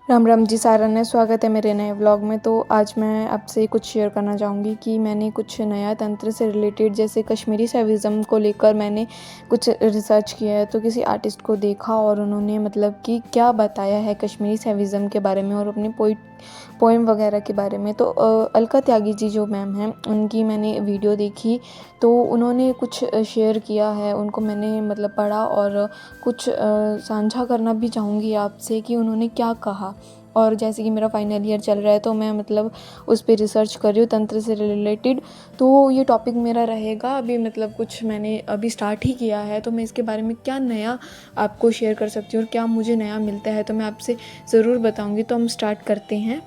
राम राम जी सारा ने स्वागत है मेरे नए व्लॉग में। तो आज मैं आपसे कुछ शेयर करना चाहूँगी कि मैंने कुछ नया तंत्र से रिलेटेड जैसे कश्मीरी शैविज़्म को लेकर मैंने कुछ रिसर्च किया है। तो किसी आर्टिस्ट को देखा और उन्होंने मतलब कि क्या बताया है कश्मीरी शैविज़्म के बारे में और अपनी पोइम वगैरह के बारे में। तो अलका त्यागी जी जो मैम हैं उनकी मैंने वीडियो देखी, तो उन्होंने कुछ शेयर किया है, उनको मैंने मतलब पढ़ा और कुछ साझा करना भी चाहूँगी आपसे कि उन्होंने क्या कहा। और जैसे कि मेरा फाइनल ईयर चल रहा है तो मैं मतलब उस पे रिसर्च कर रही हूँ तंत्र से रिलेटेड। तो ये टॉपिक मेरा रहेगा अभी, मतलब कुछ मैंने अभी स्टार्ट ही किया है, तो मैं इसके बारे में क्या नया आपको शेयर कर सकती हूँ और क्या मुझे नया मिलता है तो मैं आपसे ज़रूर बताऊँगी। तो हम स्टार्ट करते हैं।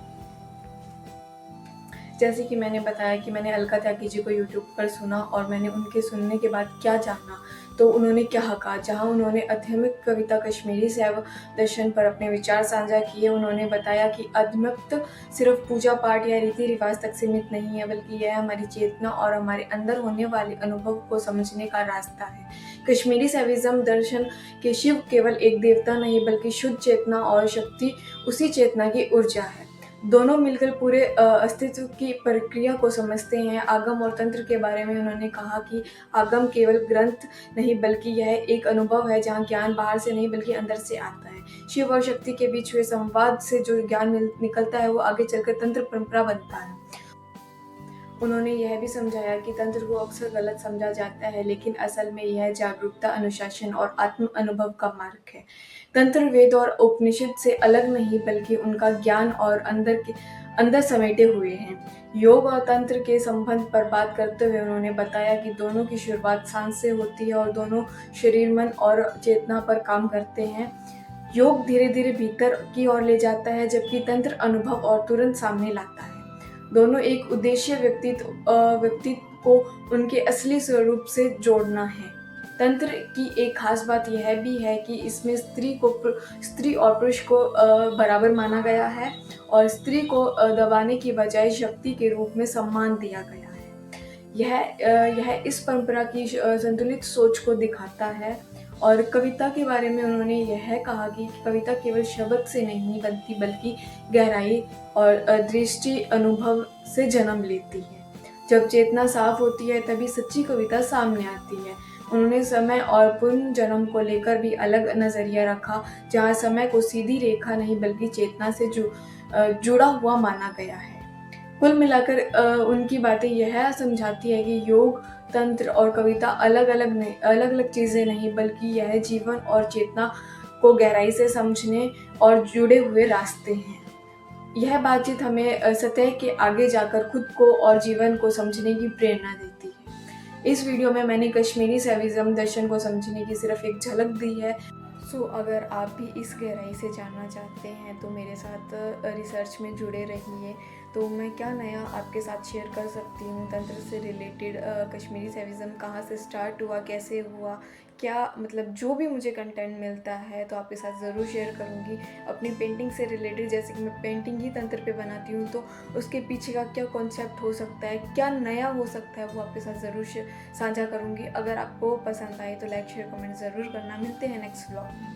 जैसे कि मैंने बताया कि मैंने अलका त्यागी जी को यूट्यूब पर सुना और मैंने उनके सुनने के बाद क्या जाना, तो उन्होंने क्या कहा। जहां उन्होंने आध्यात्मिक कविता कश्मीरी शैव दर्शन पर अपने विचार साझा किए, उन्होंने बताया कि अध्यात्म सिर्फ पूजा पाठ या रीति रिवाज तक सीमित नहीं है, बल्कि यह हमारी चेतना और हमारे अंदर होने वाले अनुभव को समझने का रास्ता है। कश्मीरी शैविज़्म दर्शन के शिव केवल एक देवता नहीं, बल्कि शुद्ध चेतना और शक्ति उसी चेतना की ऊर्जा है। दोनों मिलकर पूरे अस्तित्व की प्रक्रिया को समझते हैं। आगम और तंत्र के बारे में उन्होंने कहा कि आगम केवल ग्रंथ नहीं, बल्कि यह एक अनुभव है जहाँ ज्ञान बाहर से नहीं बल्कि अंदर से आता है। शिव और शक्ति के बीच हुए संवाद से जो ज्ञान निकलता है वो आगे चलकर तंत्र परंपरा बनता है। उन्होंने यह भी समझाया कि तंत्र को अक्सर गलत समझा जाता है, लेकिन असल में यह जागरूकता, अनुशासन और आत्म अनुभव का मार्ग है। तंत्र वेद और उपनिषद से अलग नहीं, बल्कि उनका ज्ञान और अंदर समेटे हुए हैं। योग और तंत्र के संबंध पर बात करते हुए उन्होंने बताया कि दोनों की शुरुआत सांस से होती है और दोनों शरीर, मन और चेतना पर काम करते हैं। योग धीरे धीरे भीतर की ओर ले जाता है, जबकि तंत्र अनुभव और तुरंत सामने लाता है। दोनों एक उद्देश्य व्यक्तित्व को उनके असली स्वरूप से जोड़ना है। तंत्र की एक खास बात यह भी है कि इसमें स्त्री और पुरुष को बराबर माना गया है और स्त्री को दबाने की बजाय शक्ति के रूप में सम्मान दिया गया है। यह इस परंपरा की संतुलित सोच को दिखाता है। और कविता के बारे में उन्होंने यह कहा कि कविता केवल शब्द से नहीं बनती, बल्कि गहराई और दृष्टि अनुभव से जन्म लेती है। जब चेतना साफ होती है तभी सच्ची कविता सामने आती है। उन्होंने समय और पुनर्जन्म को लेकर भी अलग नजरिया रखा, जहाँ समय को सीधी रेखा नहीं बल्कि चेतना से जुड़ा हुआ माना गया है। कुल मिलाकर उनकी बातें यह समझाती है कि योग, तंत्र और कविता अलग अलग चीजें नहीं, बल्कि यह जीवन और चेतना को गहराई से समझने और जुड़े हुए रास्ते हैं। यह बातचीत हमें सतह के आगे जाकर खुद को और जीवन को समझने की प्रेरणा देती है। इस वीडियो में मैंने कश्मीरी शैविज़्म दर्शन को समझने की सिर्फ एक झलक दी है। अगर आप भी इस गहराई से जानना चाहते हैं तो मेरे साथ रिसर्च में जुड़े रहिए। तो मैं क्या नया आपके साथ शेयर कर सकती हूँ तंत्र से रिलेटेड। कश्मीरी शैविज़्म कहाँ से स्टार्ट हुआ, कैसे हुआ, क्या मतलब जो भी मुझे कंटेंट मिलता है तो आपके साथ ज़रूर शेयर करूँगी। अपनी पेंटिंग से रिलेटेड, जैसे कि मैं पेंटिंग ही तंत्र पे बनाती हूँ, तो उसके पीछे का क्या कॉन्सेप्ट हो सकता है, क्या नया हो सकता है, वो आपके साथ ज़रूर साझा करूँगी। अगर आपको पसंद आए तो लाइक शेयर कमेंट ज़रूर करना। मिलते हैं नेक्स्ट व्लॉग।